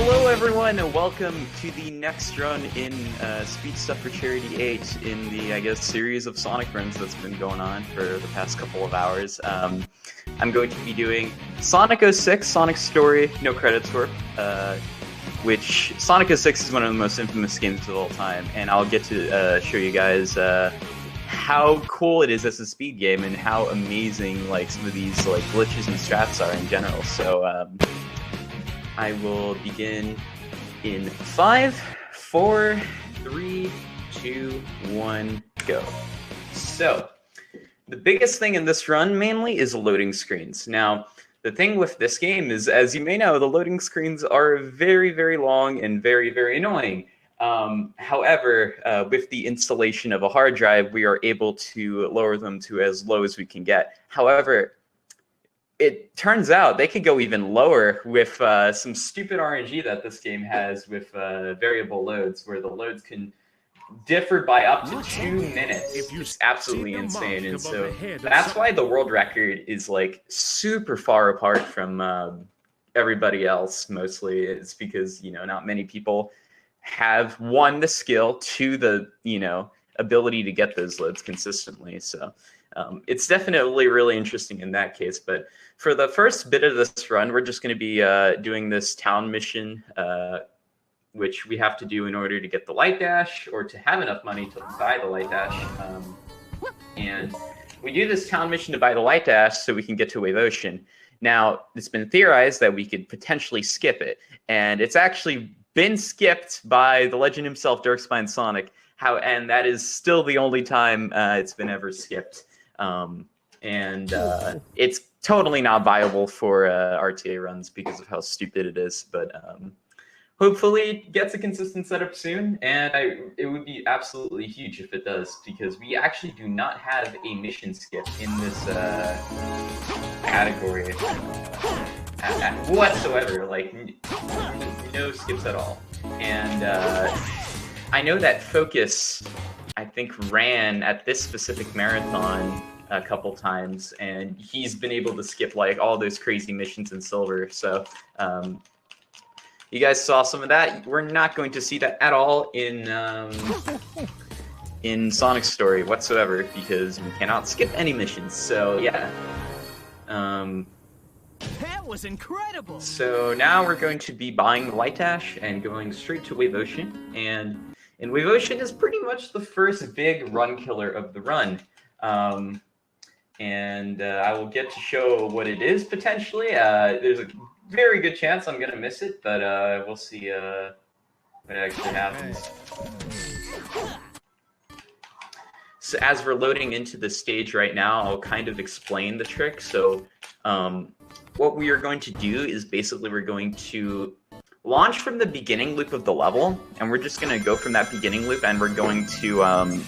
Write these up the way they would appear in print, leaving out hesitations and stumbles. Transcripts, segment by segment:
Hello everyone and welcome to the next run in Speed Stuff for Charity 8 in the, I guess, series of Sonic runs that's been going on for the past couple of hours. I'm going to be doing Sonic 06, Sonic Story, no credits for, which Sonic 06 is one of the most infamous games of all time, and I'll get to show you guys how cool it is as a speed game and how amazing like some of these like glitches and strats are in general. So I will begin in 5, 4, 3, 2, 1, go. So, the biggest thing in this run mainly is loading screens. Now, the thing with this game is, as you may know, the loading screens are very, very long and very, very annoying. However, with the installation of a hard drive, we are able to lower them to as low as we can get. However, it turns out they could go even lower with some stupid RNG that this game has with variable loads, where the loads can differ by up to 2 minutes. It's absolutely insane, and so that's why the world record is like super far apart from everybody else. Mostly, it's because not many people have the skill, the ability to get those loads consistently. So it's definitely really interesting in that case, but for the first bit of this run, we're just going to be doing this town mission, which we have to do in order to get the light dash or to have enough money to buy the light dash. And we do this town mission to buy the light dash so we can get to Wave Ocean. Now, it's been theorized that we could potentially skip it, and it's actually been skipped by the legend himself, Darkspine Sonic. And that is still the only time it's been ever skipped. It's totally not viable for RTA runs because of how stupid it is, but hopefully it gets a consistent setup soon, and it would be absolutely huge if it does, because we actually do not have a mission skip in this category whatsoever, like no skips at all. And I know that Focus, I think, ran at this specific marathon a couple times, and he's been able to skip like all those crazy missions in Silver. So you guys saw some of that. We're not going to see that at all in Sonic Story whatsoever, because we cannot skip any missions. So yeah. That was incredible. So now we're going to be buying the Light Dash and going straight to Wave Ocean. And Wave Ocean is pretty much the first big run killer of the run. I will get to show what it is potentially. There's a very good chance I'm going to miss it, but we'll see what actually happens. So as we're loading into the stage right now, I'll kind of explain the trick. So what we are going to do is basically we're going to launch from the beginning loop of the level, and we're just going to go from that beginning loop, and we're going to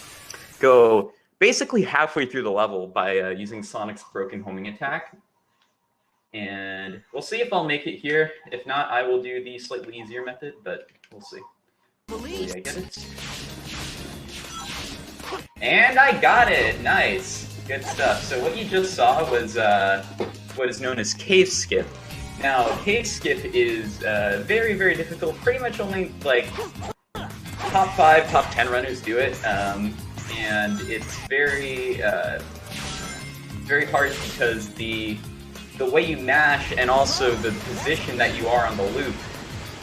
go basically halfway through the level by using Sonic's broken homing attack. And we'll see if I'll make it here. If not, I will do the slightly easier method, but we'll see. Hopefully I get it. And I got it! Nice! Good stuff. So what you just saw was what is known as Cave Skip. Now, Cave Skip is very, very difficult. Pretty much only like top 5, top 10 runners do it. And it's very, very hard because the way you mash and also the position that you are on the loop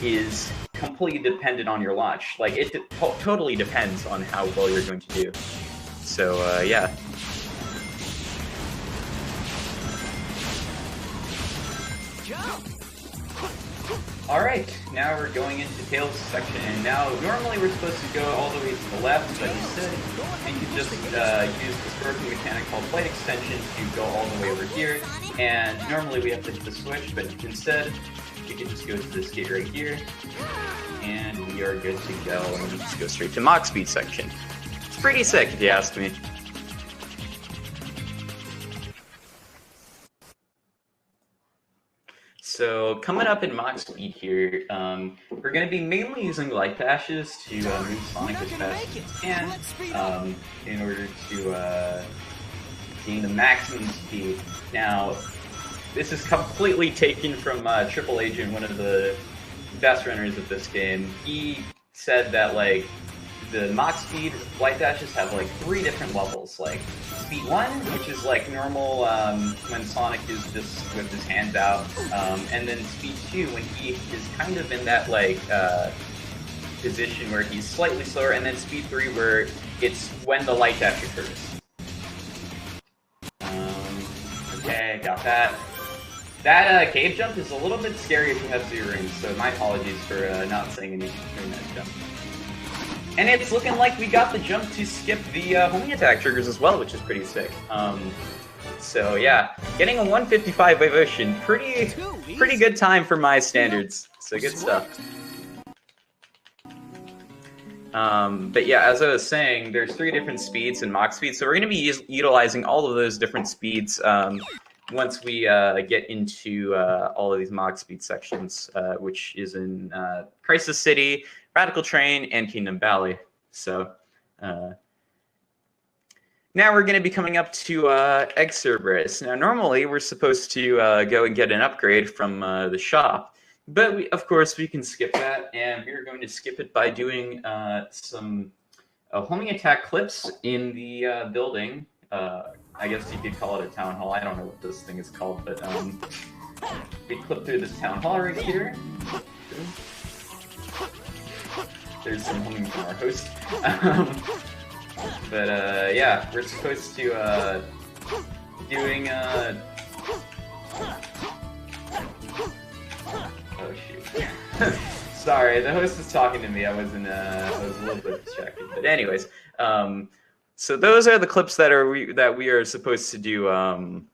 is completely dependent on your launch. Like, it totally depends on how well you're going to do. So, yeah. Alright, now we're going into Tails section, and now normally we're supposed to go all the way to the left, but instead you can just use this broken mechanic called Flight Extension to go all the way over here, and normally we have to hit the switch, but instead we can just go to this gate right here, and we are good to go, and we just go straight to Mach Speed section. It's pretty sick if you ask me. So coming up in Mach Speed here, we're going to be mainly using light dashes to move Sonic as fast as we can in order to gain the maximum speed. Now, this is completely taken from Triple Agent, one of the best runners of this game. He said that like the Mach speed light dashes have like 3 different levels. Like speed 1, which is like normal when Sonic is just with his hands out, and then speed 2 when he is kind of in that like position where he's slightly slower, and then speed 3 where it's when the light dash occurs. Okay, got that. That cave jump is a little bit scary if you have 0 rings, so my apologies for not saying anything during that jump. And it's looking like we got the jump to skip the homing attack triggers as well, which is pretty sick. So yeah, getting a 155 wave ocean, pretty good time for my standards. So good stuff. But yeah, as I was saying, there's 3 different speeds and Mach speed, so we're going to be utilizing all of those different speeds once we get into all of these Mach speed sections, which is in Crisis City, Radical Train, and Kingdom Valley. So now we're going to be coming up to Egg Cerberus. Now normally we're supposed to go and get an upgrade from the shop, but of course we can skip that, and we're going to skip it by doing some homing attack clips in the building. I guess you could call it a town hall. I don't know what this thing is called, but we clip through this town hall right here. There's some homing from our host. But yeah, we're supposed to doing oh shoot. Sorry, the host was talking to me. I was a little bit distracted. But anyways, so those are the clips that we are supposed to do in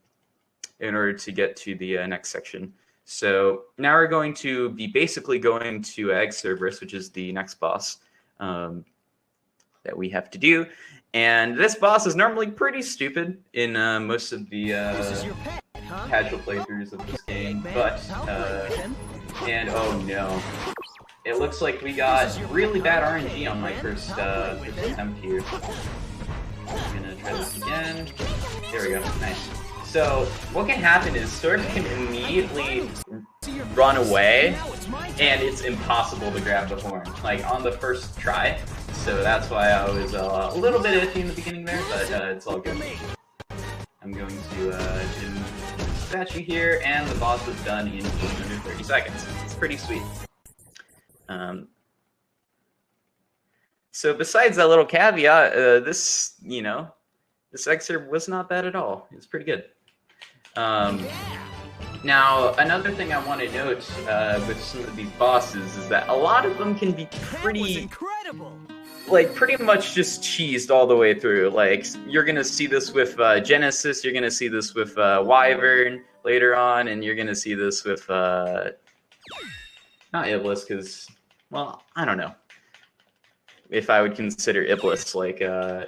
order to get to the next section. So now we're going to be basically going to Egg Cerberus, which is the next boss that we have to do. And this boss is normally pretty stupid in most of the casual playthroughs of this game, but and oh no, it looks like we got really bad RNG on my first attempt here. I'm gonna try this again. There we go. Nice. So what can happen is Sword can immediately run away, and it's impossible to grab the horn, like on the first try. So that's why I was a little bit iffy in the beginning there, but it's all good. I'm going to dispatch you here, and the boss is done in under 30 seconds. It's pretty sweet. So besides that little caveat, this excerpt was not bad at all. It was pretty good. Now, another thing I want to note with some of these bosses is that a lot of them can be pretty much just cheesed all the way through. Like, you're going to see this with Genesis, you're going to see this with Wyvern later on, and you're going to see this with, not Iblis, because, well, I don't know if I would consider Iblis like a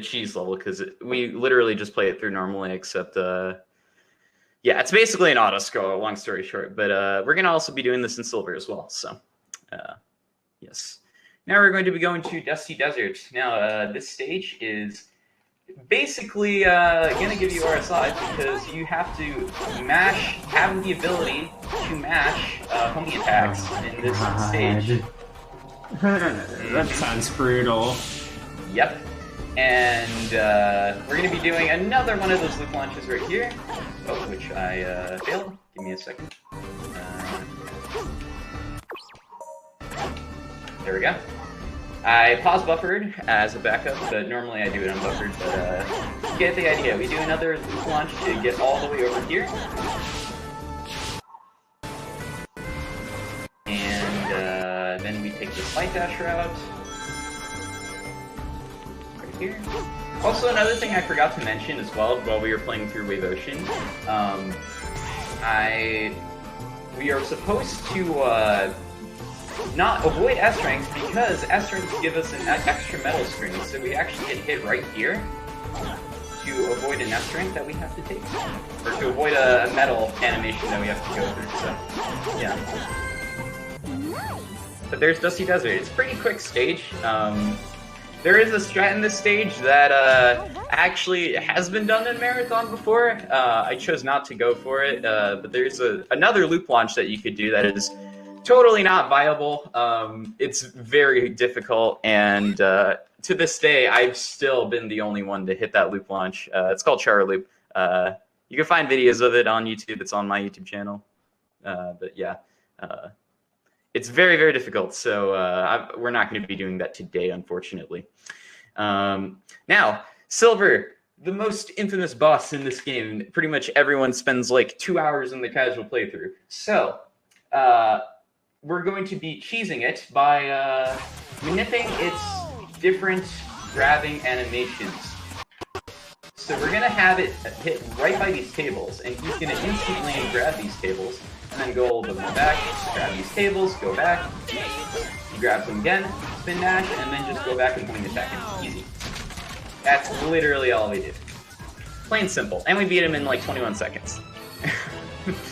cheese level, because we literally just play it through normally, except yeah, it's basically an auto scroll, long story short. But we're gonna also be doing this in silver as well, so yes. Now we're going to be going to Dusty Desert. Now this stage is basically gonna give you RSI because you have to have the ability to mash homing attacks in this stage. That sounds brutal. Yep. And we're going to be doing another one of those loop launches right here. Oh, which I failed. Give me a second. There we go. I pause buffered as a backup, but normally I do it unbuffered. But you get the idea. We do another loop launch to get all the way over here. And then we take this light dash route. Here. Also, another thing I forgot to mention as well while we were playing through Wave Ocean, we are supposed to not avoid S-ranks because S-ranks give us an extra metal string, so we actually get hit right here to avoid an S-rank that we have to take, or to avoid a metal animation that we have to go through. So, yeah. But there's Dusty Desert. It's a pretty quick stage. there is a strat in this stage that actually has been done in Marathon before. I chose not to go for it, but there's another loop launch that you could do that is totally not viable. It's very difficult, and to this day, I've still been the only one to hit that loop launch. It's called Char Loop. You can find videos of it on YouTube. It's on my YouTube channel. But yeah, it's very, very difficult. So we're not going to be doing that today, unfortunately. Now, Silver, the most infamous boss in this game. Pretty much everyone spends like 2 hours in the casual playthrough. So we're going to be cheesing it by manipulating its different grabbing animations. So we're going to have it hit right by these tables, and he's going to instantly grab these tables, and then go a little bit more back, grab these tables, go back, he grabs them again, spin dash, and then just go back and point attack him. Easy. That's literally all we do. Plain simple. And we beat him in like 21 seconds.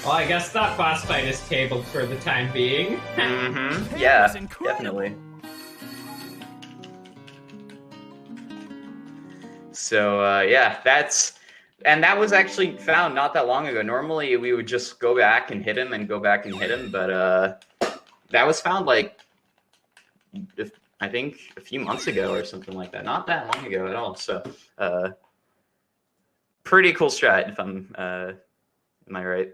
Well, I guess that boss fight is tabled for the time being. Mm-hmm. Yeah, definitely. So, yeah, that was actually found not that long ago. Normally, we would just go back and hit him and go back and hit him, but that was found, like, I think a few months ago or something like that. Not that long ago at all, so pretty cool strat, if I'm, am I right?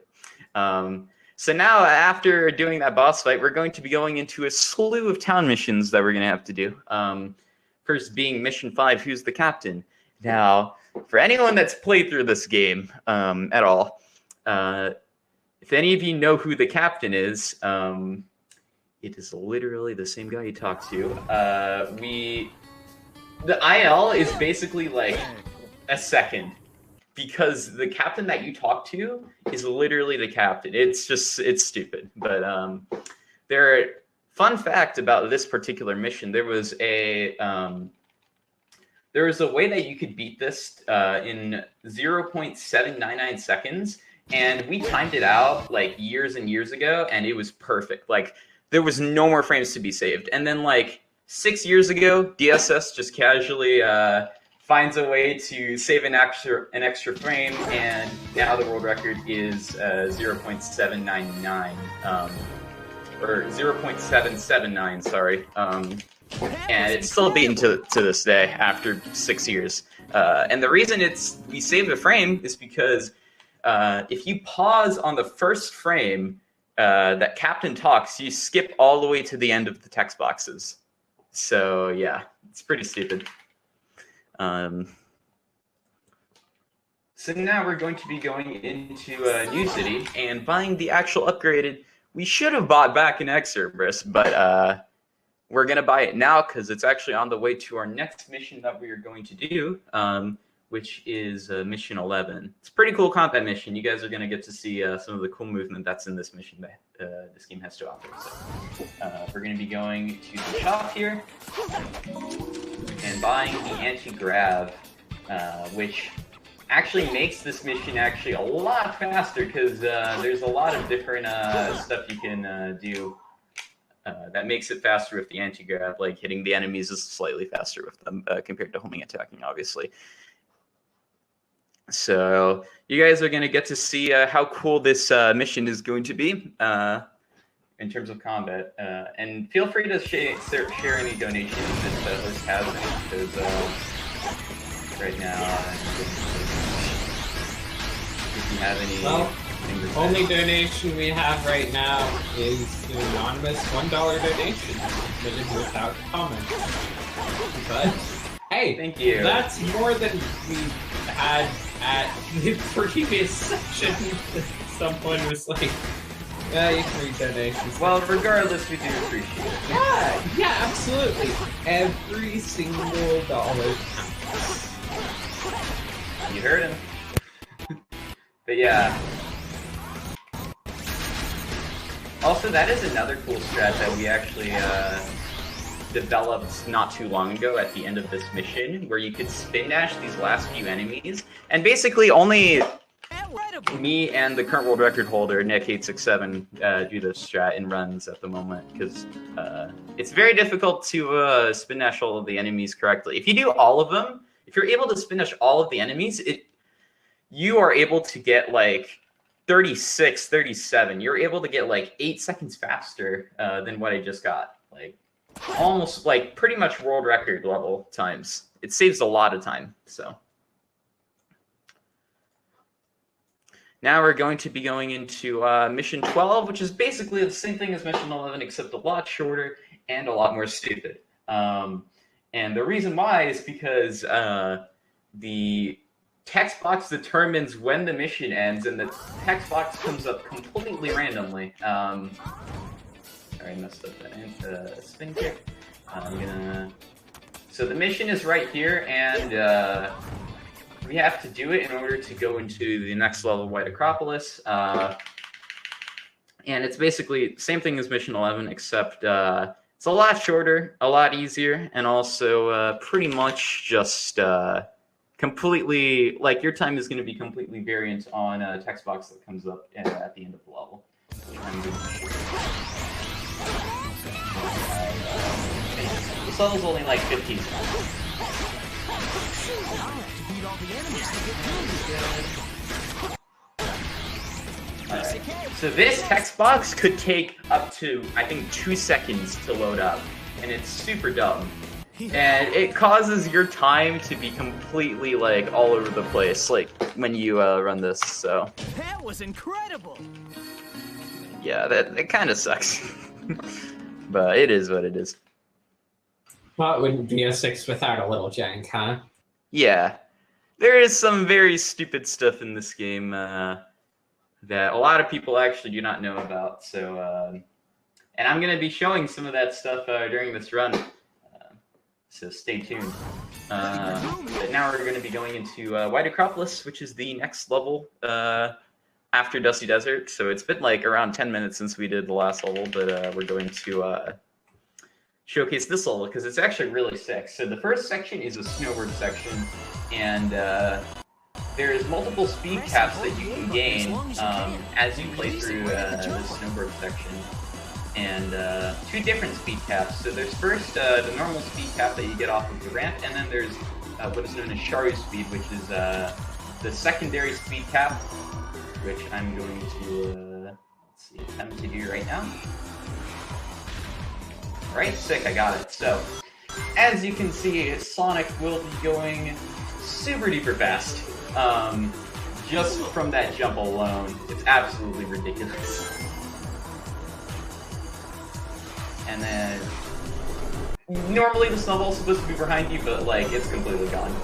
So now, after doing that boss fight, we're going to be going into a slew of town missions that we're going to have to do. First being Mission 5, Who's the Captain? Now, for anyone that's played through this game at all, if any of you know who the captain is, it is literally the same guy you talk to. The IL is basically like a second, because the captain that you talk to is literally the captain. It's stupid. But fun fact about this particular mission, there was a way that you could beat this in 0.799 seconds, and we timed it out like years and years ago, and it was perfect. Like, there was no more frames to be saved. And then like 6 years ago, DSS just casually finds a way to save an extra frame, and now the world record is 0.799 or 0.779. Sorry. And it's still beaten to this day after 6 years. And the reason we saved a frame is because if you pause on the first frame that Captain talks, you skip all the way to the end of the text boxes. So yeah, it's pretty stupid. So now we're going to be going into New City and buying the actual upgraded. We should have bought back an Exorbrus, but we're going to buy it now because it's actually on the way to our next mission that we are going to do, which is Mission 11. It's a pretty cool combat mission. You guys are going to get to see some of the cool movement that's in this mission that this game has to offer. So we're going to be going to the shop here and buying the anti-grav, which actually makes this mission actually a lot faster because there's a lot of different stuff you can do that makes it faster with the anti-grav. Like hitting the enemies is slightly faster with them compared to homing attacking, obviously. So you guys are going to get to see how cool this mission is going to be in terms of combat. And feel free to share any donations that the host has, because right now, if you have any... Well, only donation we have right now is an anonymous $1 donation submitted without comment. But hey, thank you. That's more than we had at the previous session. Someone was like, yeah, you can read donations. Well, regardless, we do appreciate it. Yeah, absolutely. Every single dollar counts. You heard him. But yeah. Also, that is another cool strat that we actually developed not too long ago at the end of this mission, where you could spin dash these last few enemies, and basically only me and the current world record holder, Nick867, do this strat in runs at the moment, because it's very difficult to spin dash all of the enemies correctly. If you do all of them, if you're able to spin dash all of the enemies, you are able to get like 36, 37. You're able to get like 8 seconds faster than what I just got. Like almost like pretty much world record level times. It saves a lot of time. So now we're going to be going into mission 12, which is basically the same thing as mission 11, except a lot shorter and a lot more stupid. And the reason why is because the text box determines when the mission ends, and the text box comes up completely randomly. Sorry, I messed up that spin kick. So the mission is right here, and we have to do it in order to go into the next level of White Acropolis. And it's basically the same thing as mission 11, except it's a lot shorter, a lot easier, and also pretty much just completely, like, your time is going to be completely variant on a text box that comes up at the end of the level. This level's only like 15 seconds. Right. So this text box could take up to, I think, 2 seconds to load up, and it's super dumb. And it causes your time to be completely, like, all over the place, like, when you run this, so. That was incredible! Yeah, that kind of sucks. But it is what it is. Well, it wouldn't be a 6 without a little jank, huh? Yeah. There is some very stupid stuff in this game that a lot of people actually do not know about, so, and I'm going to be showing some of that stuff during this run. So stay tuned. But now we're going to be going into White Acropolis, which is the next level after Dusty Desert. So it's been like around 10 minutes since we did the last level, but we're going to showcase this level because it's actually really sick. So the first section is a snowboard section, and there's multiple speed caps that you can gain as you play through the snowboard section. And 2 different speed caps. So there's first the normal speed cap that you get off of the ramp, and then there's what is known as Sharu speed, which is the secondary speed cap, which I'm going to let's see, attempt to do right now. Alright, sick, I got it. So, as you can see, Sonic will be going super duper fast. Just from that jump alone, it's absolutely ridiculous. And then, normally the snowball's supposed to be behind you, but like, it's completely gone.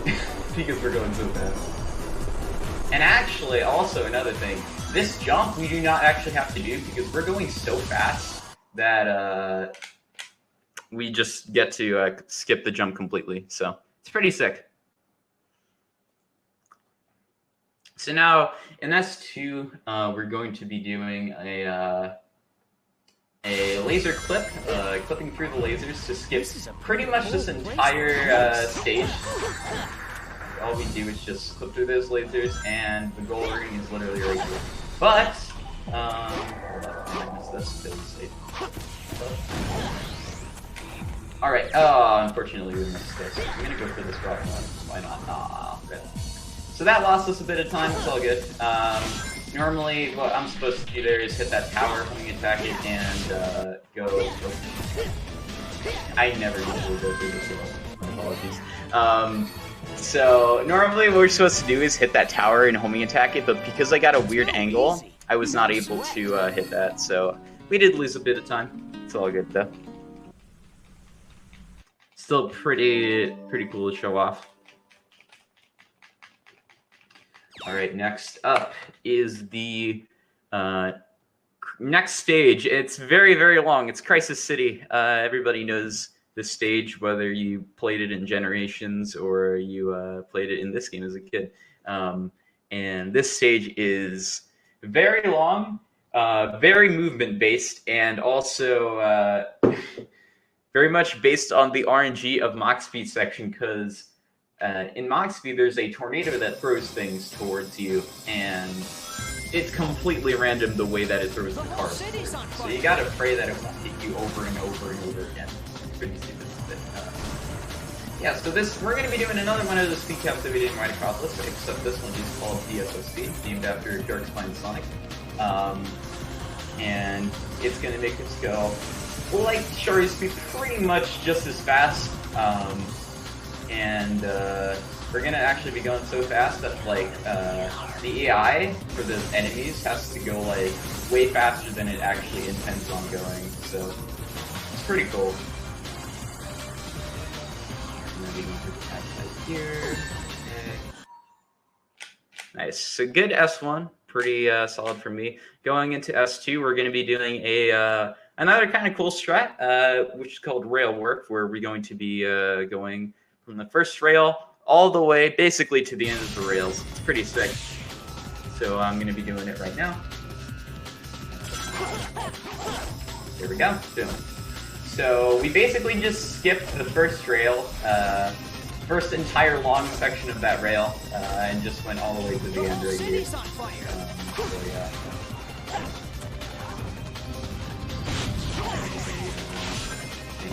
Because we're going so fast. And actually, also another thing, this jump we do not actually have to do because we're going so fast that we just get to skip the jump completely. So, it's pretty sick. So now, in S2, we're going to be doing a laser clip, clipping through the lasers to skip pretty much this entire stage. All we do is just clip through those lasers, and the goal ring is literally right here. But, hold on, I missed this. Alright, unfortunately we missed this. I'm gonna go for this rock one. Why not? Ah, rip. So that lost us a bit of time, it's all good. Normally, what I'm supposed to do there is hit that tower, homing attack it, and go. I never usually go through this apologies. So normally what we're supposed to do is hit that tower and homing attack it, but because I got a weird angle, I was not able to hit that, so we did lose a bit of time. It's all good though. Still pretty cool to show off. Alright, next up is the next stage. It's very, very long. It's Crisis City. Everybody knows this stage, whether you played it in Generations or you played it in this game as a kid. And this stage is very long, very movement-based, and also very much based on the RNG of Mach Speed section, because in Mach Speed, there's a tornado that throws things towards you, and it's completely random the way that it throws the card. So you gotta pray that it won't hit you over and over and over again. It's pretty stupid. But, yeah, so we're gonna be doing another one of the speed caps that we did right across this way, except this one is called DSOC, named after Dark Spine Sonic. And it's gonna make us go, like Shari's speed, pretty much just as fast. We're gonna actually be going so fast that like the AI for the enemies has to go like way faster than it actually intends on going. So it's pretty cool. And then we can put that right here. Okay. Nice. So good S1, pretty solid for me. Going into S2, we're gonna be doing another kind of cool strat, which is called rail work, where we're going to be going from the first rail all the way basically to the end of the rails. It's pretty sick. So I'm going to be doing it right now. There we go. Boom. So we basically just skipped the first rail, first entire long section of that rail, and just went all the way to the end right here. So yeah.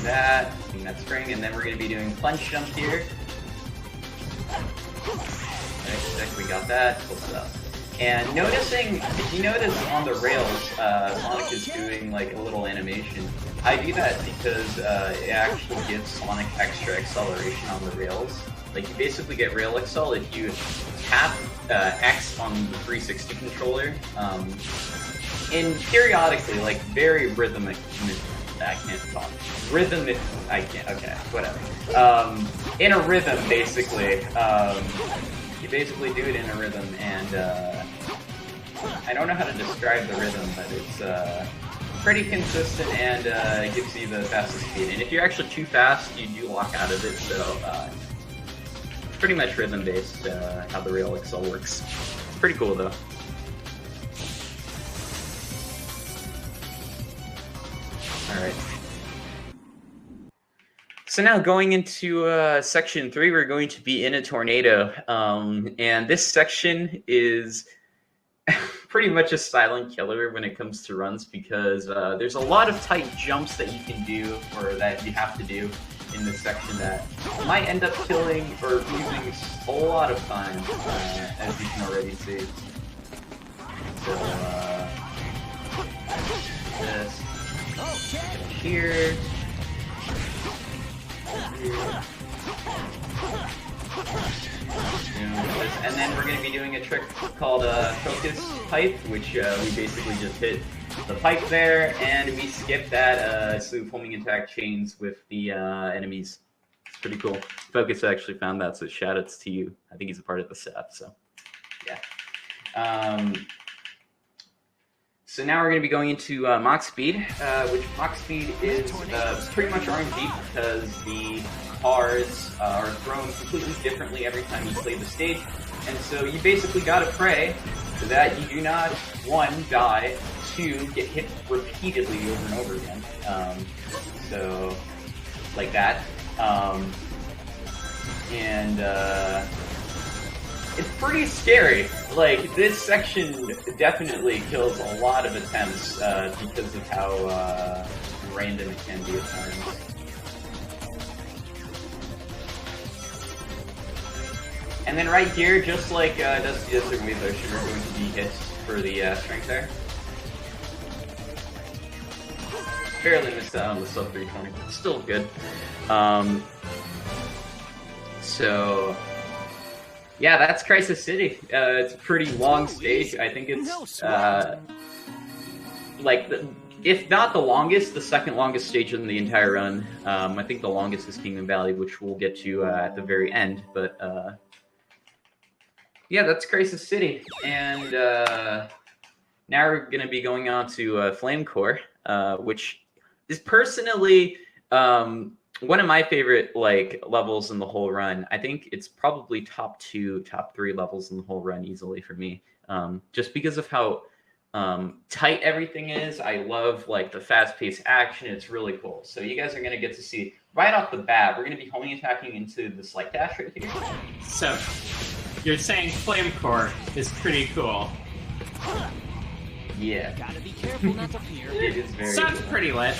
That, using that spring, and then we're going to be doing plunge jump here. Okay, we got that. Cool stuff. And if you notice on the rails, Sonic is doing like a little animation. I do that because it actually gives Sonic extra acceleration on the rails. Like you basically get rail accel if you tap X on the 360 controller. And periodically, like very rhythmic. I can't talk. Rhythmic. I can't. Okay, whatever. In a rhythm, basically. You basically do it in a rhythm, and I don't know how to describe the rhythm, but it's pretty consistent and it gives you the fastest speed. And if you're actually too fast, you do lock out of it. So it's pretty much rhythm-based how the rail accel works. It's pretty cool, though. Alright. So now going into section 3, we're going to be in a tornado. And this section is pretty much a silent killer when it comes to runs because there's a lot of tight jumps that you can do or that you have to do in this section that might end up killing or losing a lot of time, as you can already see. So, this. Here. And then we're going to be doing a trick called Focus Pipe, which we basically just hit the pipe there, and we skip that slew of homing attack chains with the enemies. It's pretty cool. Focus actually found that, so shoutouts to you. I think he's a part of the staff, so yeah. So now we're going to be going into Mach Speed, which Mach Speed is pretty much RNG because the cars are thrown completely differently every time you play the stage. And so you basically got to pray that you do not, 1, die, 2, get hit repeatedly over and over again. So, like that. It's pretty scary. Like, this section definitely kills a lot of attempts because of how random it can be at times. And then right here, just like Dusty Desert Wave Ocean, we're going to be hit for the strength there. Barely missed out on the sub 320, but still good. So... yeah, that's Crisis City. It's a pretty long stage. I think it's, if not the longest, the second longest stage in the entire run. I think the longest is Kingdom Valley, which we'll get to at the very end. But, yeah, that's Crisis City. And now we're going to be going on to Flame Core, which is personally... one of my favorite levels in the whole run. I think it's probably top 2, top 3 levels in the whole run easily for me. Just because of how tight everything is. I love the fast-paced action. It's really cool. So you guys are going to get to see right off the bat. We're going to be homing attacking into this light dash right here. So you're saying Flame Core is pretty cool. Yeah. Gotta be careful not to fear. It is very Sounds good. pretty lit.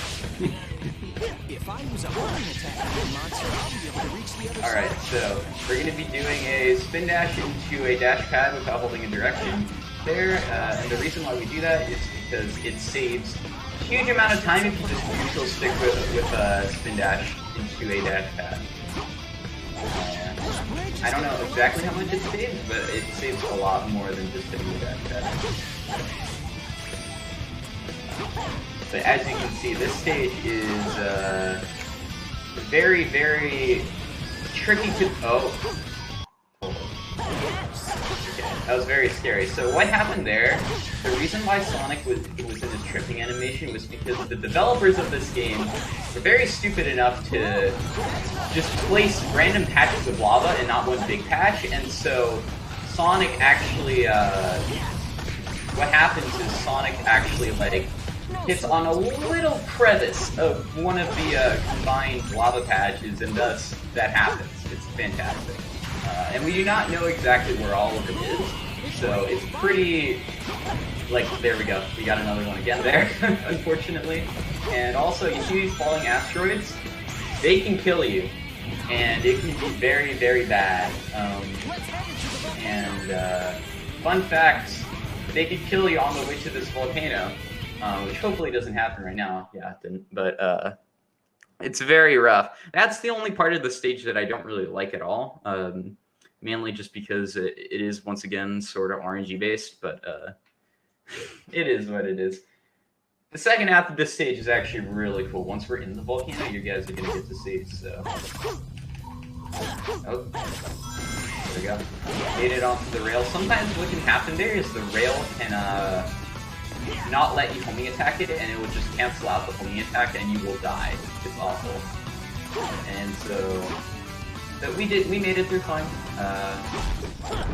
If I use a homing attack on the monster, I'll be able to reach the other Alright, side. so we're going to be doing a spin dash into a dash pad without holding a direction there, and the reason why we do that is because it saves a huge amount of time if you just neutral stick with spin dash into a dash pad. I don't know exactly how much it saves, but it saves a lot more than just hitting the dash pad. But as you can see, this stage is very, very tricky to... Oh. Okay, that was very scary. So what happened there, the reason why Sonic was in this tripping animation was because the developers of this game were very stupid enough to just place random patches of lava and not one big patch, and so Sonic actually, what happens is Sonic actually, like, hits on a little crevice of one of the combined lava patches, and thus that happens. It's fantastic. And we do not know exactly where all of it is, so it's pretty... Like, there we go. We got another one again there, unfortunately. And also, you see these falling asteroids? They can kill you, and it can be very, very bad. Fun fact, they could kill you on the way to this volcano. Which hopefully doesn't happen right now. Yeah, it didn't. But it's very rough. That's the only part of the stage that I don't really like at all. Mainly just because it is, once again, sort of RNG based, but it is what it is. The second half of this stage is actually really cool. Once we're in the volcano, you guys are going to get to see, so... Oh. There we go. Made it onto the rail. Sometimes what can happen there is the rail can, not let you homing attack it, and it will just cancel out the homing attack, and you will die. It's awful. And so... But we made it through fine.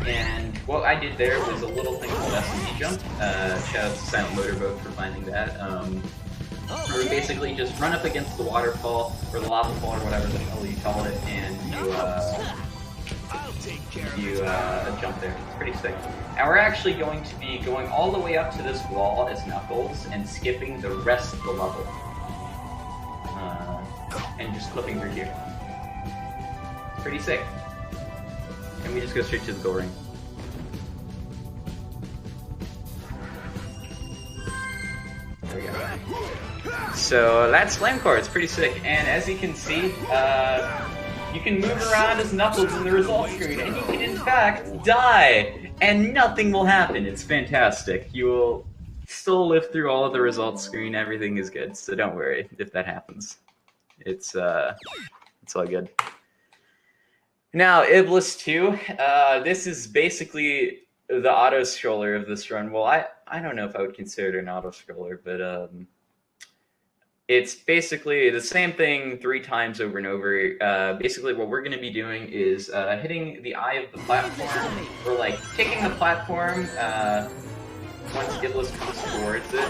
And what I did there was a little thing called S&D jump. Shout out to Silent Motorboat for finding that. Where we basically just run up against the waterfall, or the lava fall, or whatever the hell you call it, and you jump there. It's pretty sick. And we're actually going to be going all the way up to this wall as Knuckles, and skipping the rest of the level. And just clipping through here. Pretty sick. And we just go straight to the goal ring. There we go. So that's Slamcore, it's pretty sick. And as you can see, you can move around as Knuckles in the results screen, and you can in fact die, and nothing will happen. It's fantastic. You will still live through all of the results screen, everything is good, so don't worry if that happens. It's all good. Now, Iblis 2, this is basically the auto-scroller of this run. Well, I don't know if I would consider it an auto-scroller, but it's basically the same thing 3 times over and over. Basically, what we're going to be doing is hitting the eye of the platform, or like kicking the platform once Iblis comes towards it.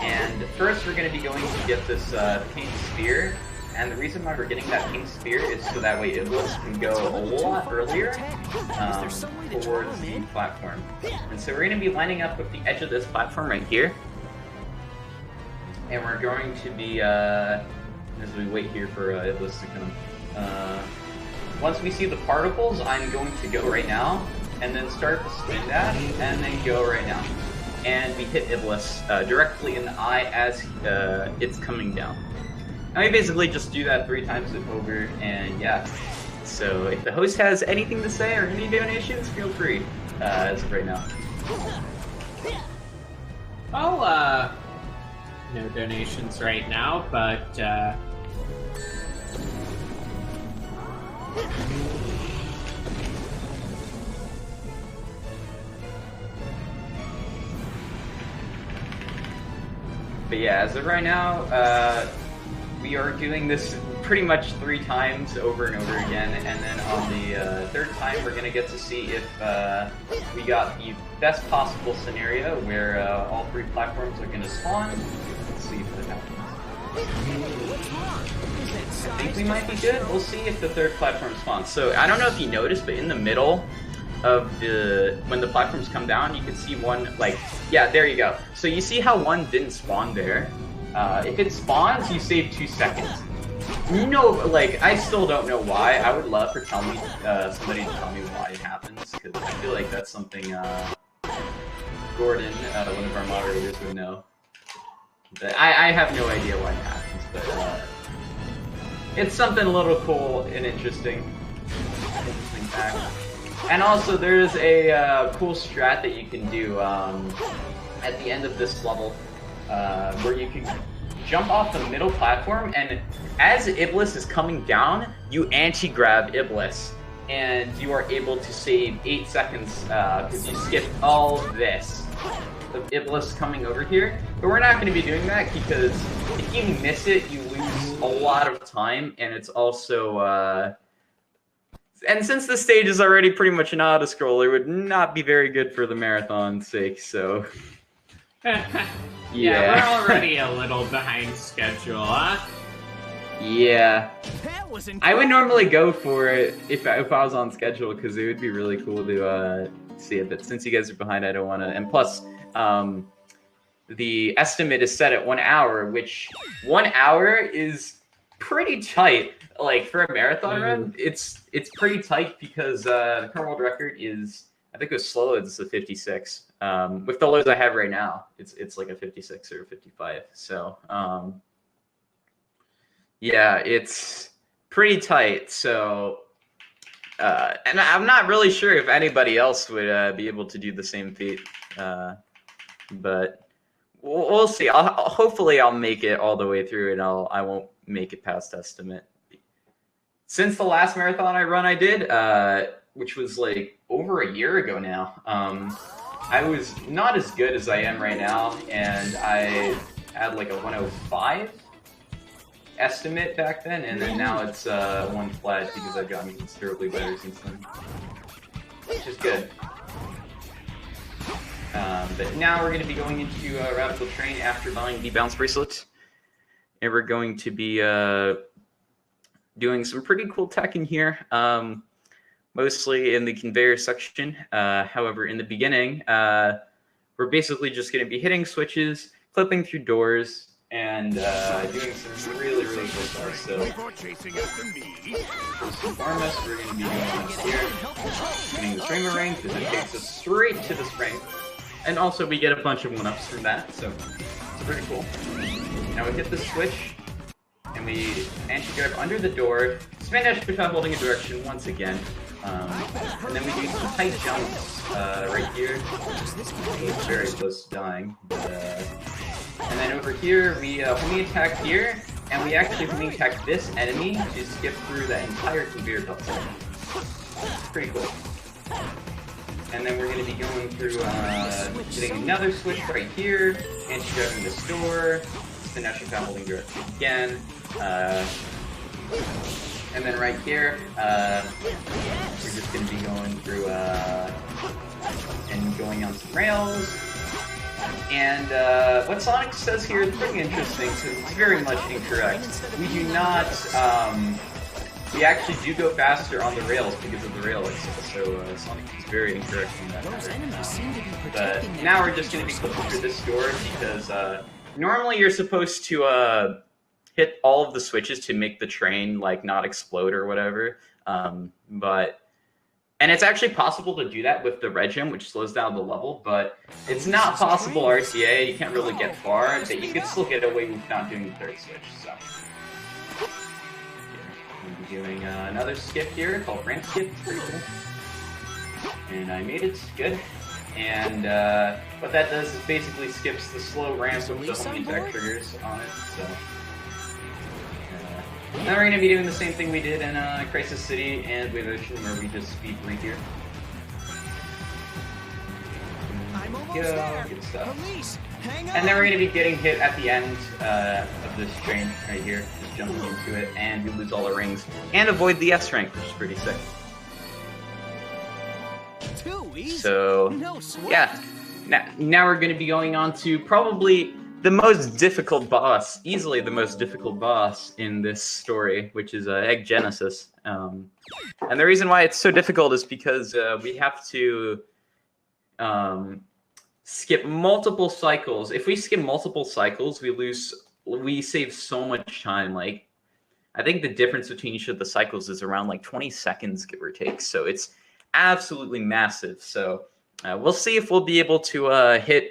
And first, we're going to be going to get this pink sphere. And the reason why we're getting that pink spear is so that way Iblis can go a lot earlier towards the platform. And so we're going to be lining up with the edge of this platform right here. And we're going to be, as we wait here for Iblis to come, once we see the particles, I'm going to go right now, and then start the spin dash, and then go right now. And we hit Iblis directly in the eye as it's coming down. Now we basically just do that 3 times over, and yeah. So if the host has anything to say or any donations, feel free, as of right now. Well, no donations right now, but, But yeah, as of right now, we are doing this pretty much 3 times over and over again, and then on the 3rd time we're going to get to see if we got the best possible scenario where all 3 platforms are going to spawn. Let's see if that happens. I think we might be good. We'll see if the 3rd platform spawns. So I don't know if you noticed, but in the middle, of when the platforms come down, you can see one, like, yeah, there you go. So you see how one didn't spawn there? If it spawns, you save 2 seconds. You know, like, I still don't know why. I would love for somebody to tell me why it happens, because I feel like that's something Gordon, one of our moderators, would know. But I have no idea why it happens, but it's something a little cool and interesting fact. And also, there's a cool strat that you can do at the end of this level, where you can jump off the middle platform, and as Iblis is coming down, you anti-grab Iblis, and you are able to save 8 seconds because you skip all this of Iblis coming over here. But we're not going to be doing that because if you miss it, you lose a lot of time, and it's also and since the stage is already pretty much an auto-scroller, it would not be very good for the marathon's sake, so... Yeah, we're already a little behind schedule, huh? Yeah. I would normally go for it if I was on schedule, because it would be really cool to see it, but since you guys are behind, I don't want to... And plus, the estimate is set at 1 hour, which 1 hour is pretty tight. Like, for a marathon run, it's pretty tight because the current world record is, I think it was slow, it's a 56. With the loads I have right now, it's like a 56 or a 55. So, yeah, it's pretty tight. So, and I'm not really sure if anybody else would be able to do the same feat, but we'll see. Hopefully I'll make it all the way through, and I won't make it past estimate. Since the last marathon I did, which was like over a year ago now, I was not as good as I am right now, and I had like a 105 estimate back then, and then now it's 1 flat because I've gotten considerably better since then, which is good. But now we're going to be going into Radical Train after buying the Bounce Bracelet, and we're going to be doing some pretty cool tech in here, mostly in the conveyor section. However, in the beginning, we're basically just going to be hitting switches, clipping through doors, and doing some really, really cool stuff. So, first and foremost, we're going to be doing this here, getting the streamer ring, because it takes us straight to the spring. And also, we get a bunch of 1-ups from that, so it's pretty cool. Now we hit the switch, and we anti-grab under the door, spin dash without holding a direction once again. And then we do some tight jumps right here. He's very close to dying. But, and then over here, we homing attack here, and we actually homing attack this enemy to skip through the entire conveyor belt section. Pretty cool. And then we're going to be going through getting another switch right here, anti-grabbing this door, spin dash without holding direction again. And then right here, we're just going to be going through and going on some rails. And what Sonic says here is pretty interesting, so it's very much incorrect. We do not, we actually do go faster on the rails because of the rail axle, so Sonic is very incorrect in that matter. But now we're just going to be clicking through this door because normally you're supposed to hit all of the switches to make the train like not explode or whatever, and it's actually possible to do that with the red gem, which slows down the level, but it's not possible RTA. You can't really get far, but you can still get away with not doing the third switch. So we'll be doing another skip here called ramp skip. It's pretty cool, and I made it good. And what that does is basically skips the slow ramp with the homing attack triggers on it. So. Now we're going to be doing the same thing we did in Crisis City and Wave Ocean, where we just speed through here. Good stuff. And then we're going to be getting hit at the end of this train right here, just jumping into it, and we lose all the rings, and avoid the S rank, which is pretty sick. So, yeah. Now we're going to be going on to probably the most difficult boss, easily the most difficult boss in this story, which is Egg Genesis. And the reason why it's so difficult is because we have to skip multiple cycles. If we skip multiple cycles, we save so much time. Like, I think the difference between each of the cycles is around like 20 seconds, give or take. So it's absolutely massive. So we'll see if we'll be able to hit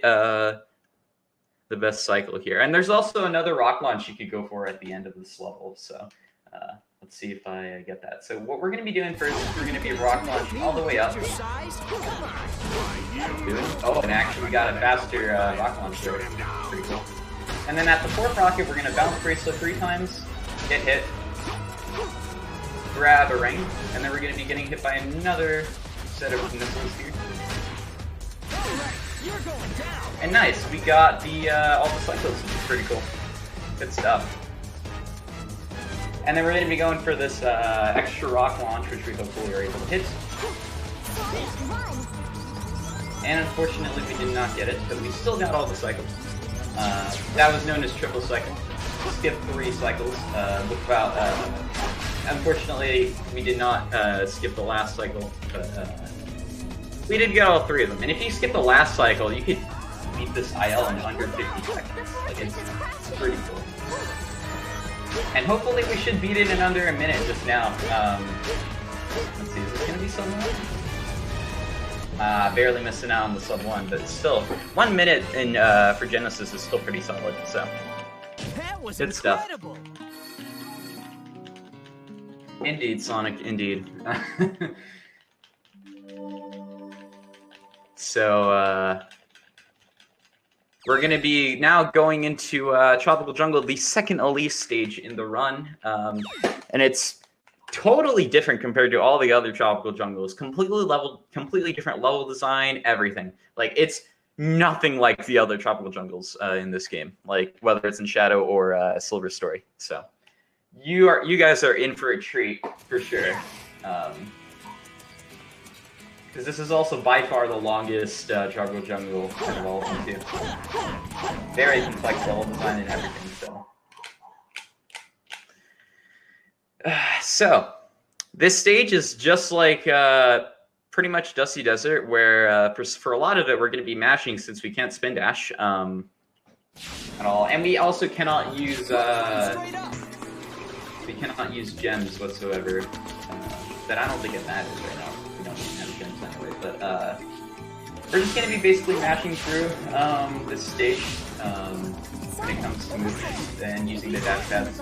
the best cycle here. And there's also another rock launch you could go for at the end of this level. So let's see if I get that. So what we're going to be doing first is we're going to be rock launch all the way up. Oh, and actually we got a faster rock launch there. Pretty cool. And then at the fourth rocket, we're going to bounce bracelet 3 times, get hit, grab a ring, and then we're going to be getting hit by another set of missiles here. And nice, we got the all the cycles, which is pretty cool. Good stuff. And then we're going to be going for this extra rock launch, which we hopefully are able to hit. And unfortunately, we did not get it, but we still got all the cycles. That was known as triple cycle. Skip 3 cycles. Unfortunately, we did not skip the last cycle, but we did get all 3 of them. And if you skip the last cycle, you could beat this IL in under 50 seconds. Like, it's pretty cool. And hopefully we should beat it in under a minute just now. Let's see, is this going to be sub 1? Barely missing out on the sub 1, but still, 1 minute in for Genesis is still pretty solid, so That was good incredible. stuff. Indeed, Sonic, indeed. So, we're going to be now going into Tropical Jungle, the second Elise stage in the run. And it's totally different compared to all the other Tropical Jungles. Completely different level design, everything. Like, it's nothing like the other Tropical Jungles in this game. Like, whether it's in Shadow or Silver Story. So, you guys are in for a treat, for sure. Because this is also by far the longest Tropical Jungle out of all of them, too. Very complex level design and everything, so. So, this stage is just like pretty much Dusty Desert, where for a lot of it we're going to be mashing since we can't spin dash at all. And we also cannot use gems whatsoever. But I don't think it matters right now. We don't have gems anyway. But we're just going to be basically mashing through this stage when it comes to movement and using the dash pads.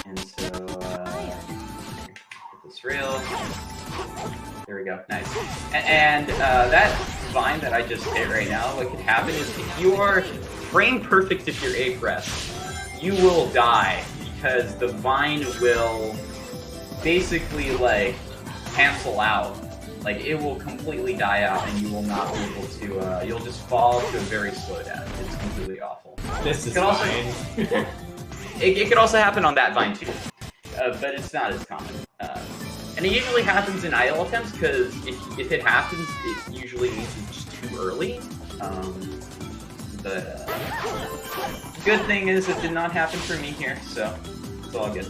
And so, get this rail. There we go, nice. And that vine that I just hit right now, what could happen is if you are frame perfect if you're A press, you will die because the vine will basically like cancel out. Like it will completely die out and you will not be able to, you'll just fall to a very slow death. It's completely awful. This is fine. It could also happen on that vine too, but it's not as common. And it usually happens in IL attempts because if it happens, it usually means it's just too early. But good thing is it did not happen for me here, so it's all good.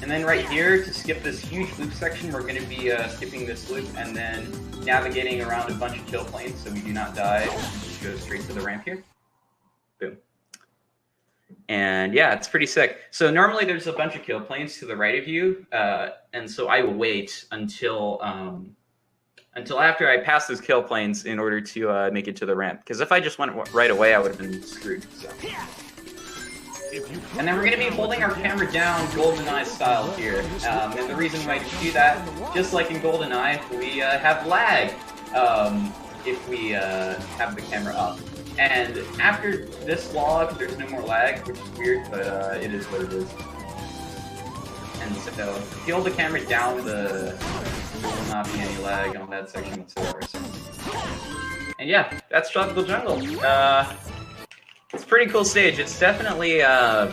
And then right here, to skip this huge loop section, we're going to be skipping this loop and then navigating around a bunch of kill planes so we do not die. Just go straight to the ramp here. Boom. And yeah, it's pretty sick. So normally there's a bunch of kill planes to the right of you, and so I wait until after I pass those kill planes in order to make it to the ramp. Because if I just went right away, I would have been screwed. So. And then we're going to be holding our camera down GoldenEye style here. And the reason why we do that, just like in GoldenEye, we have lag if we have the camera up. And after this log, there's no more lag, which is weird, but it is what it is. And so, if you hold the camera down, there will not be any lag on that section whatsoever. So. And yeah, that's Tropical Jungle. It's a pretty cool stage. It's definitely, I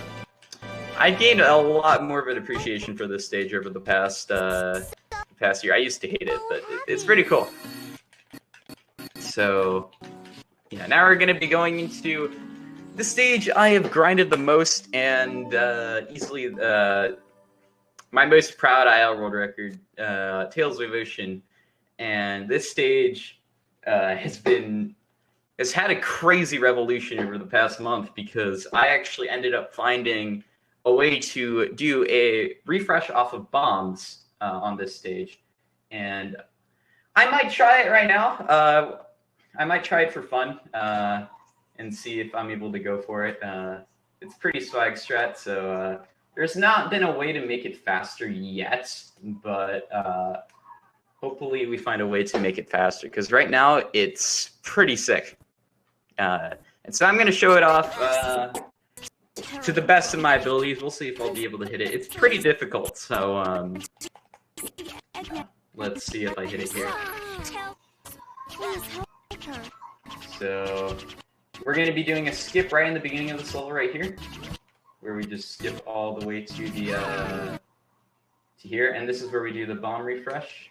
gained a lot more of an appreciation for this stage over the past year. I used to hate it, but it's pretty cool. So, yeah, now we're going to be going into the stage I have grinded the most and easily my most proud IL world record, Tales of Ocean. And this stage has had a crazy revolution over the past month because I actually ended up finding a way to do a refresh off of bombs on this stage. And I might try it right now. I might try it for fun and see if I'm able to go for it. It's pretty swag strat, so there's not been a way to make it faster yet, but hopefully we find a way to make it faster, because right now it's pretty sick. And so I'm going to show it off to the best of my abilities. We'll see if I'll be able to hit it. It's pretty difficult, so let's see if I hit it here. So we're going to be doing a skip right in the beginning of this level right here, where we just skip all the way to the to here, and this is where we do the bomb refresh.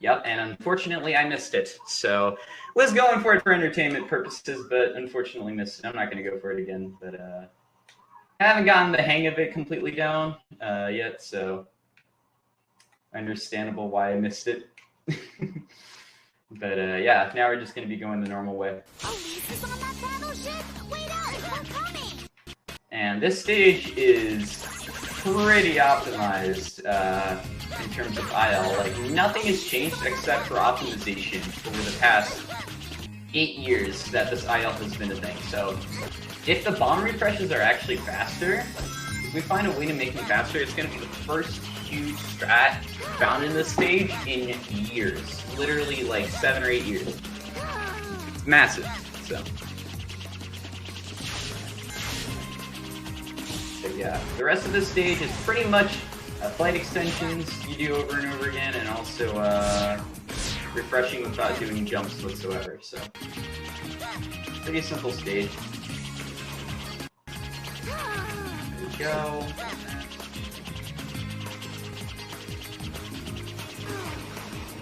Yep, and unfortunately I missed it. So was going for it for entertainment purposes, but unfortunately missed it. I'm not going to go for it again, but I haven't gotten the hang of it completely down yet, so understandable why I missed it. But yeah, now we're just going to be going the normal way. And this stage is pretty optimized in terms of IL. Like, nothing has changed except for optimization over the past 8 years that this IL has been a thing. So if the bomb refreshes are actually faster, if we find a way to make them faster, it's going to be the first huge strat found in this stage in years. Literally like 7 or 8 years. It's massive. So yeah, the rest of this stage is pretty much flight extensions you do over and over again, and also refreshing without doing jumps whatsoever. So pretty simple stage. There we go.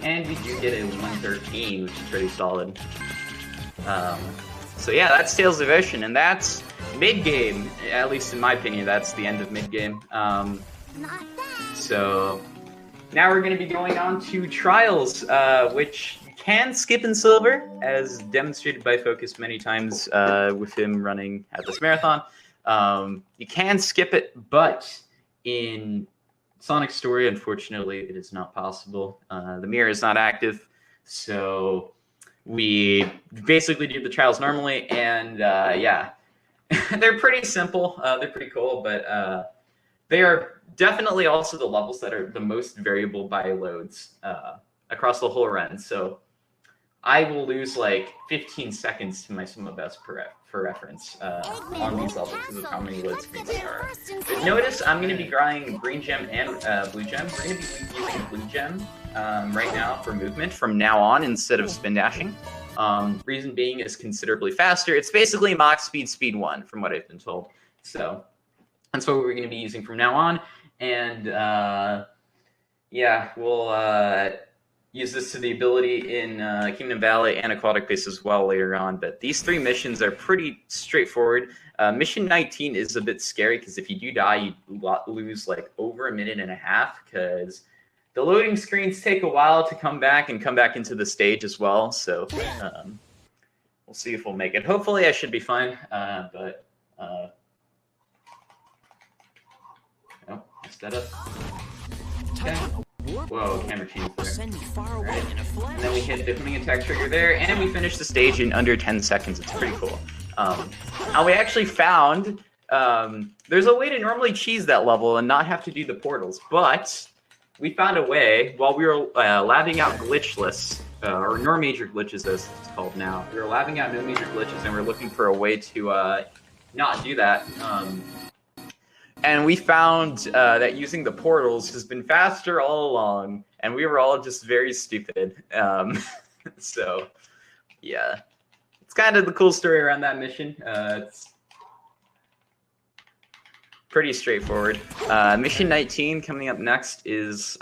And we do get a 113, which is pretty solid. So yeah, that's Tales of Ocean, and that's mid-game. At least in my opinion, that's the end of mid-game. So now we're going to be going on to Trials, which you can skip in Silver, as demonstrated by Focus many times with him running at this marathon. You can skip it, but in Sonic Story, unfortunately, it is not possible. The mirror is not active, so we basically do the trials normally, and yeah, they're pretty simple. They're pretty cool, but they are definitely also the levels that are the most variable by loads across the whole run. So I will lose like 15 seconds to my Summa Best for reference on these levels because of how many load screens there are. But notice I'm going to be grinding Green Gem and Blue Gem. We're going to be using Blue Gem right now for movement from now on instead of spin dashing. Reason being is considerably faster. It's basically Mach Speed 1 from what I've been told. So that's what we're going to be using from now on. And yeah, we'll use this to the ability in Kingdom Valley and Aquatic Base as well later on. But these 3 missions are pretty straightforward. Mission 19 is a bit scary because if you do die, you lose like over 1.5 minutes because the loading screens take a while to come back into the stage as well. So we'll see if we'll make it. Hopefully I should be fine, but oh, messed that up. Okay. Whoa, camera change there. Right. And then we hit the homing attack trigger there, and we finish the stage in under 10 seconds. It's pretty cool. Now we actually found there's a way to normally cheese that level and not have to do the portals, but we found a way while we were labbing out glitchless, or no major glitches as it's called now. We were labbing out no major glitches, and we we're looking for a way to not do that. And we found that using the portals has been faster all along, and we were all just very stupid. So, yeah. It's kind of the cool story around that mission. It's pretty straightforward. Mission 19 coming up next is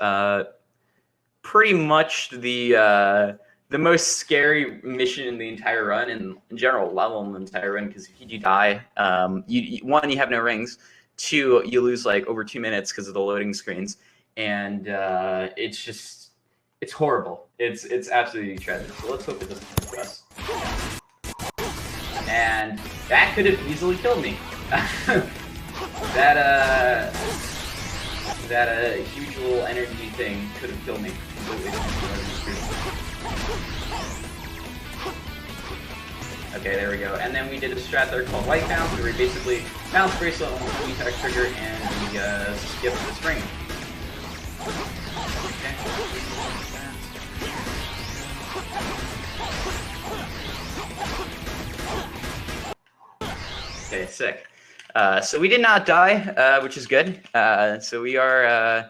pretty much the the most scary mission in the entire run, and in general level in the entire run, because if you do die, one, you have no rings, two, you lose like over 2 minutes because of the loading screens, and it's horrible. It's absolutely tragic. So let's hope it doesn't kill us. And that could have easily killed me. that huge little energy thing could have killed me completely. Okay, there we go. And then we did a strat there called Light Bounce, where we basically bounce bracelet on the attack trigger and we skip the spring. Okay, sick. So we did not die, which is good. So we are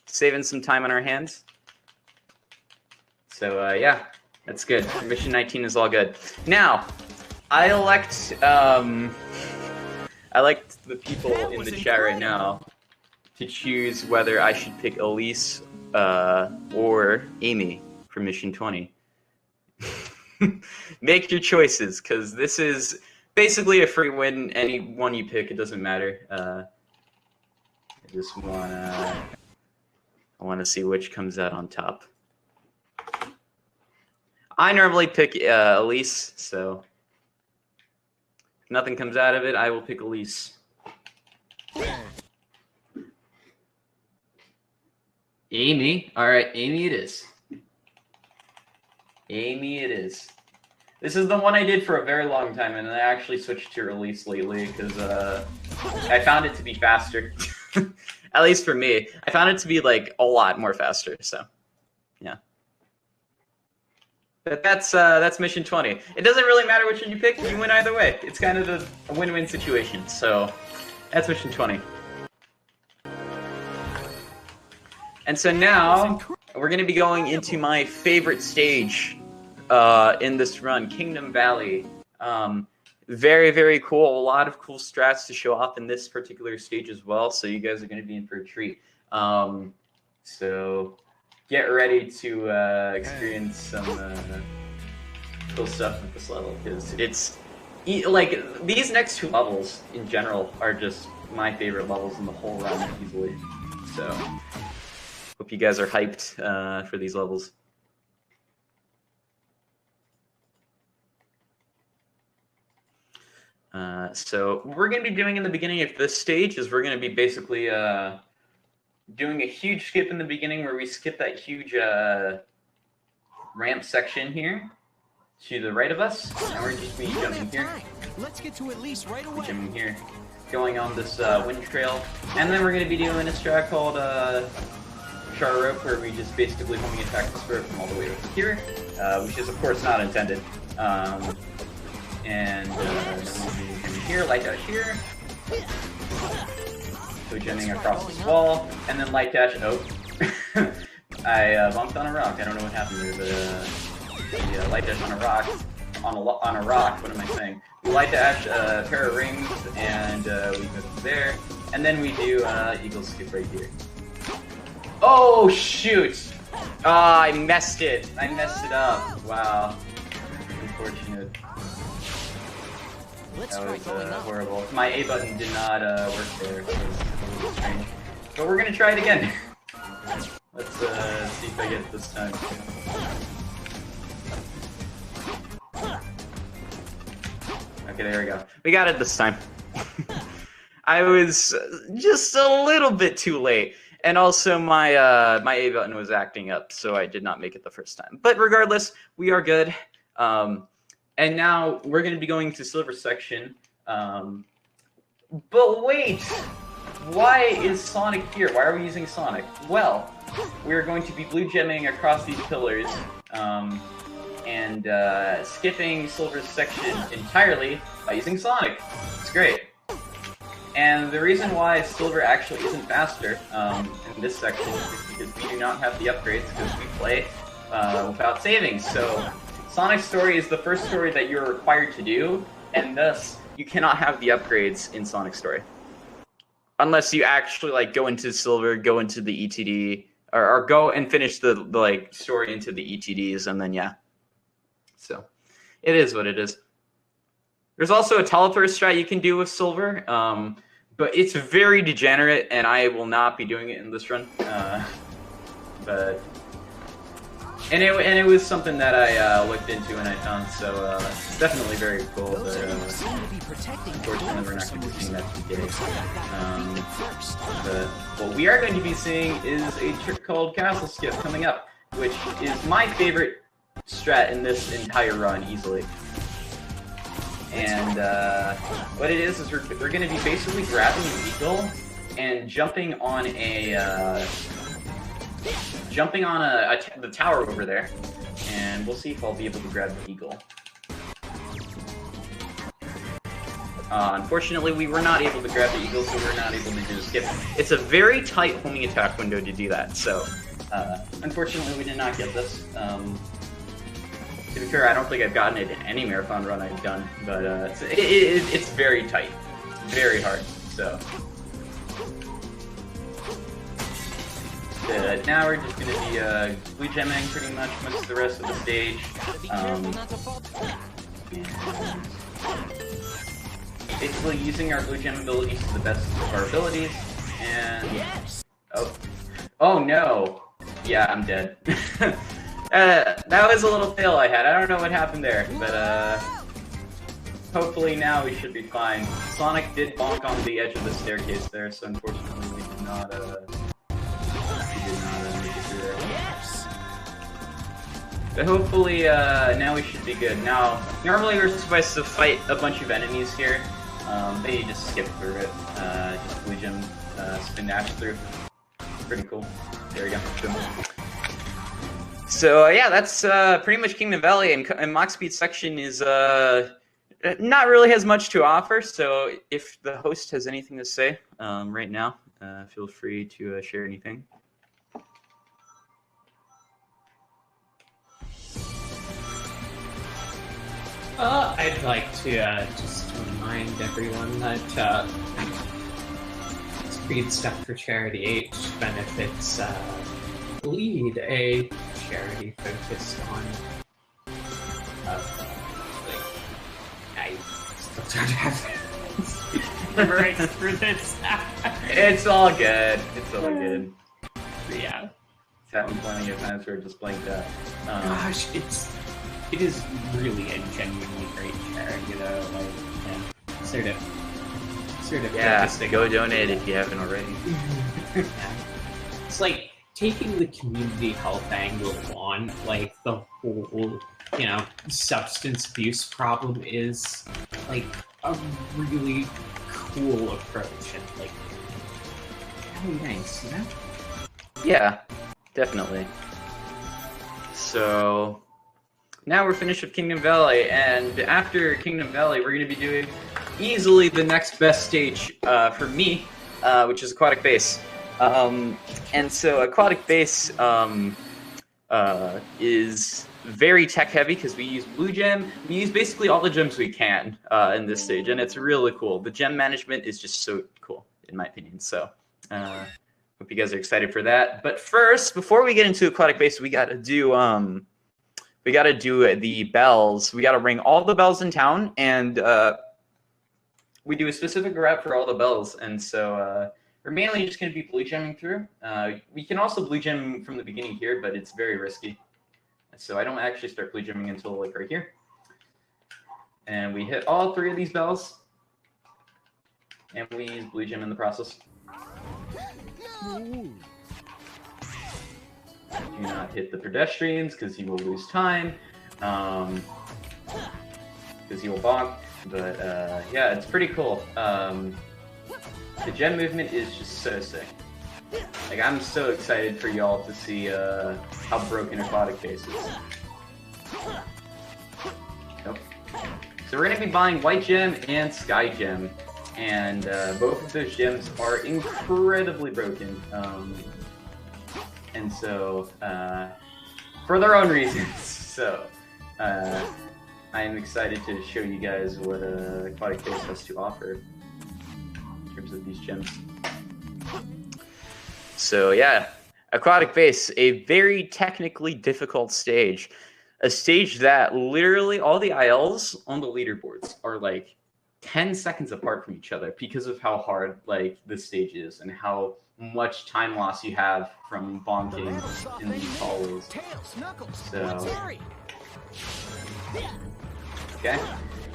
saving some time on our hands. So yeah, that's good. Mission 19 is all good. Now, I elect the people in the chat right now to choose whether I should pick Elise or Amy for Mission 20. Make your choices, because this is basically a free win. Any one you pick, it doesn't matter. I just want to see which comes out on top. I normally pick Elise, so if nothing comes out of it, I will pick Elise. Amy. All right, Amy it is. Amy it is. This is the one I did for a very long time, and I actually switched to Elise lately because I found it to be faster. At least for me. I found it to be like a lot more faster, so yeah. But that's Mission 20. It doesn't really matter which one you pick, you win either way. It's kind of a win-win situation, so that's Mission 20. And so now, we're going to be going into my favorite stage in this run, Kingdom Valley. Very, very cool. A lot of cool strats to show off in this particular stage as well, so you guys are going to be in for a treat. So get ready to experience some cool stuff with this level, because it's like these next two levels in general are just my favorite levels in the whole run easily. So hope you guys are hyped for these levels. So what we're going to be doing in the beginning of this stage is we're going to be basically doing a huge skip in the beginning where we skip that huge ramp section here to the right of us, and we're just be jumping here. Let's get to Elise right away. Jumping here, going on this wind trail, and then we're going to be doing a strat called Char Rope, where we just basically homing attack the spirit from all the way over here, which is of course not intended. And then we'll be coming here, light dash here. So jumping across this wall, and then light dash. Oh, I bumped on a rock. I don't know what happened there, but yeah, light dash on a rock. On a rock. What am I saying? We light dash a pair of rings, and we go there, and then we do eagle skip right here. Oh shoot! Ah, I messed it. I messed it up. Wow. Unfortunate. That was horrible. My A button did not work there. It was strange. But we're gonna try it again. Let's see if I get it this time. Okay, there we go. We got it this time. I was just a little bit too late. And also my my A button was acting up, so I did not make it the first time. But regardless, we are good. And now we're going to be going to Silver section. But wait! Why is Sonic here? Why are we using Sonic? Well, we're going to be blue gemming across these pillars and skipping Silver's section entirely by using Sonic. It's great. And the reason why Silver actually isn't faster in this section is because we do not have the upgrades, because we play without saving. So Sonic's story is the first story that you're required to do, and thus you cannot have the upgrades in Sonic's story. Unless you actually like go into Silver, go into the ETD, or go and finish the like story into the ETDs, and then yeah, So it is what it is. There's also a teleport strat you can do with silver, but it's very degenerate, and I will not be doing it in this run. And it was something that I looked into and I found, so it's definitely very cool. But unfortunately, we're not going to be seeing that today. But what we are going to be seeing is a trick called Castle Skip coming up, which is my favorite strat in this entire run, easily. And what it is we're going to be basically grabbing an eagle and jumping on the tower over there, and we'll see if I'll be able to grab the eagle. Unfortunately, we were not able to grab the eagle, so we're not able to do the skip. It's a very tight homing attack window to do that, so unfortunately we did not get this. To be fair, I don't think I've gotten it in any marathon run I've done, but it's very tight, very hard, so. Now we're just going to be blue gemming pretty much most of the rest of the stage. Basically using our blue gem abilities to the best of our abilities, and oh no, yeah, I'm dead. That was a little fail I had. I don't know what happened there, but hopefully now we should be fine. Sonic did bonk on the edge of the staircase there, so unfortunately we did not make it through there. But hopefully now we should be good. Now, normally we're supposed to fight a bunch of enemies here. They just skip through it. Just blue gem spin dash through. Pretty cool. There we go. Boom. So yeah, that's pretty much Kingdom Valley, and Mach Speed section is not really has much to offer. So if the host has anything to say right now, feel free to share anything. I'd like to just remind everyone that Speed Stuff for Charity H benefits Bleed, a charity focused on I still don't have rights for this. It's all good. It's all good. Yeah. It's happened plenty of times where it just blanked out. Gosh, it is really a genuinely great charity, you know, like, yeah, sort of yeah, go donate if you haven't already. Yeah. It's like taking the community health angle on, like, the whole, you know, substance abuse problem is, like, a really cool approach, and, like, really nice, you know? Yeah, definitely. So now we're finished with Kingdom Valley, and after Kingdom Valley, we're going to be doing easily the next best stage for me, which is Aquatic Base. And so Aquatic Base is very tech heavy because we use blue gem. We use basically all the gems we can in this stage, and it's really cool. The gem management is just so cool, in my opinion. So hope you guys are excited for that. But first, before we get into Aquatic Base, we gotta do the bells. We gotta ring all the bells in town, and we do a specific route for all the bells. And so we're mainly just going to be blue gemming through. We can also blue gem from the beginning here, but it's very risky. So I don't actually start blue gemming until like right here. And we hit all three of these bells. And we use blue gem in the process. Do not hit the pedestrians because you will lose time. Because you will bonk. But yeah, it's pretty cool. The gem movement is just so sick. Like, I'm so excited for y'all to see how broken Aquatic Base is. Nope. So we're going to be buying White Gem and Sky Gem. And both of those gems are incredibly broken. And so, for their own reasons. So, I am excited to show you guys what Aquatic Base has to offer in terms of these gems. So yeah, Aquatic Base, a very technically difficult stage. a stage that literally all the ILs on the leaderboards are like 10 seconds apart from each other because of how hard like this stage is and how much time loss you have from bonking in these hallways. So, okay,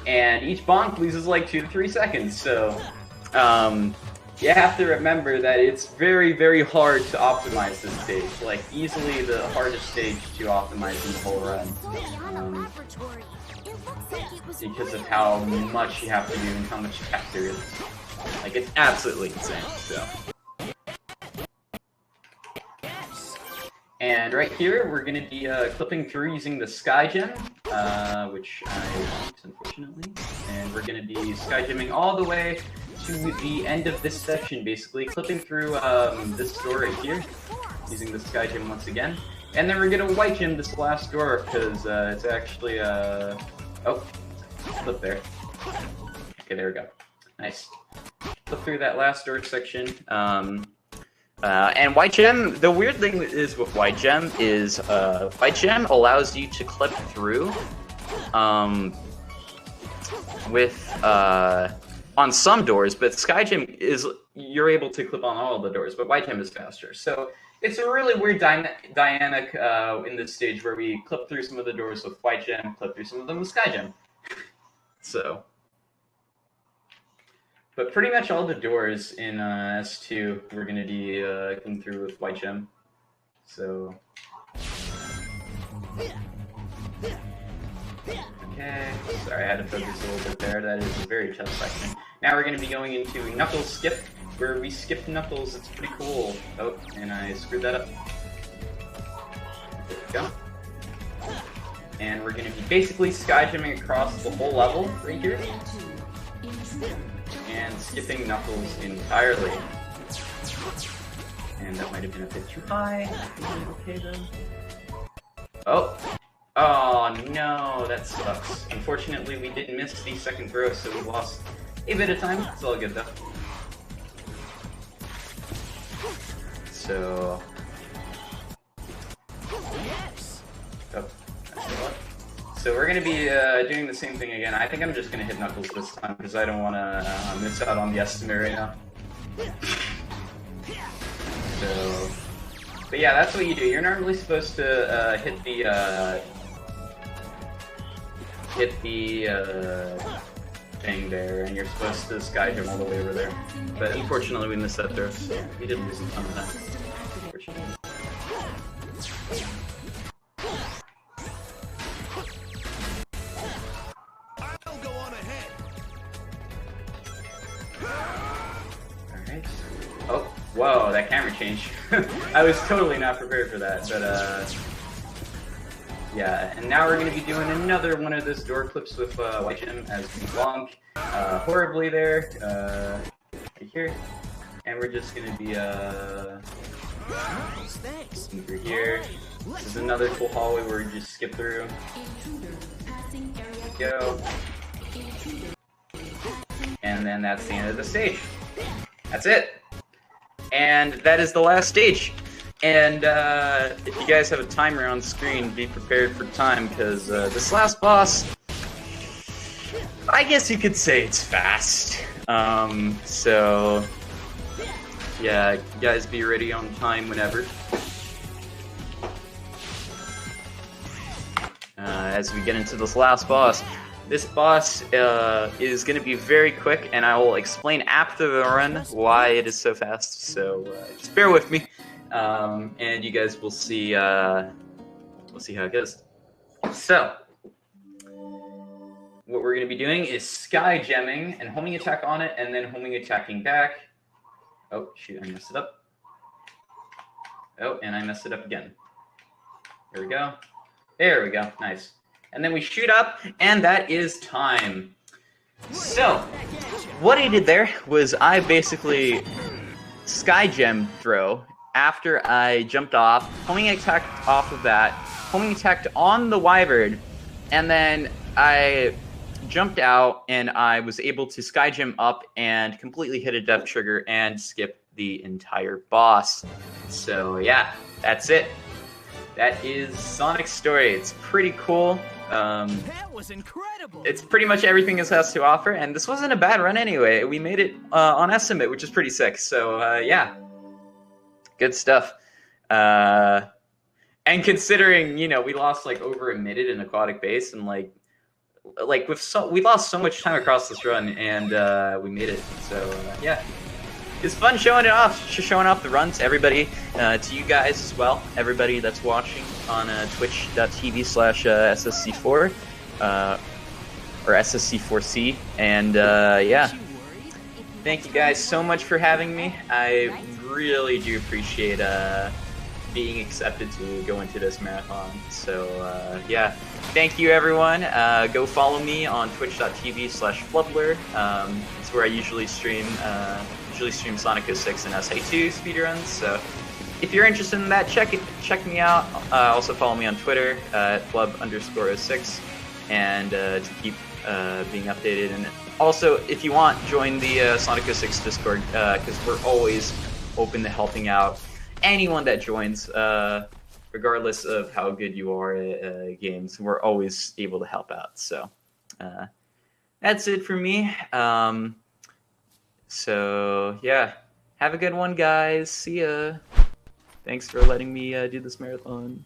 and each bonk loses like 2 to 3 seconds. So, you have to remember that it's very, very hard to optimize this stage. Like, easily the hardest stage to optimize in the whole run. Because of how much you have to do and how much tech there is. Like, it's absolutely insane, so. And right here, we're going to be clipping through using the Sky Gem, which I want, unfortunately. And we're going to be Sky Gemming all the way to the end of this section, basically. Clipping through this door right here, using the Sky Gem once again. And then we're going to White Gem this last door, because it's actually, oh, flip there. Okay, there we go. Nice. Flip through that last door section. And White Gem, the weird thing is with White Gem is White Gem allows you to clip through with on some doors, but Sky Gem is you're able to clip on all the doors, but White Gem is faster. So it's a really weird dynamic in this stage where we clip through some of the doors with White Gem, clip through some of them with Sky Gem. So. But pretty much all the doors in S2 we're going to be coming through with White Gem. So. Okay. Sorry, I had to focus a little bit there. That is a very tough section. Now we're going to be going into Knuckles Skip, where we skip Knuckles. It's pretty cool. Oh, and I screwed that up. There we go. And we're going to be basically Sky Gemming across the whole level right here. And skipping Knuckles entirely. And that might have been a bit too high. Okay though. Oh! Oh no, that sucks. Unfortunately, we did miss the second throw, so we lost a bit of time. It's all good though. So... Oh, that's a lot. So we're going to be doing the same thing again. I think I'm just going to hit Knuckles this time because I don't want to miss out on the estimate right now. So, but yeah, that's what you do. You're normally supposed to hit the thing there, and you're supposed to Sky Gem all the way over there. But unfortunately, we missed that throw, so we did lose a ton of that. Unfortunately. Oh, whoa, that camera change. I was totally not prepared for that, but yeah, and now we're going to be doing another one of those door clips with White Gem as we bonk horribly there, right here, and we're just going to be over here. This is another cool hallway where you just skip through. Go. And then that's the end of the stage. That's it. And that is the last stage. And if you guys have a timer on screen, be prepared for time, because this last boss, I guess you could say it's fast. So, yeah, you guys be ready on time whenever. As we get into this last boss. This boss is going to be very quick, and I will explain after the run why it is so fast, so just bear with me, and you guys will see, we'll see how it goes. So, what we're going to be doing is Sky Gemming and homing attack on it, and then homing attacking back. Oh, shoot, I messed it up. Oh, and I messed it up again. There we go. There we go, nice. And then we shoot up, and that is time. So, what I did there was I basically Sky Gem throw after I jumped off, homing attacked off of that, homing attacked on the Wyvern, and then I jumped out and I was able to Sky Gem up and completely hit a death trigger and skip the entire boss. So yeah, that's it. that is Sonic's story. It's pretty cool. That was incredible. It's pretty much everything this has to offer, and this wasn't a bad run anyway. We made it on estimate, which is pretty sick. So yeah, good stuff. And considering, you know, we lost like over a minute in aquatic base, and like we lost so much time across this run, and we made it. So yeah, it's fun showing off the runs, everybody, to you guys as well, everybody that's watching on twitch.tv/SSC4 or SSC4C, and yeah, thank you guys so much for having me. I really do appreciate being accepted to go into this marathon. So yeah, thank you everyone. Go follow me on twitch.tv/Flubbler. It's where I usually stream Sonic 06 and SA2 speedruns. So if you're interested in that, check me out. Also follow me on Twitter at flub_06, and to keep being updated. And also, if you want, join the Sonic 06 Discord, because we're always open to helping out anyone that joins, regardless of how good you are at games. We're always able to help out. So that's it for me. So yeah, have a good one, guys. See ya. Thanks for letting me do this marathon.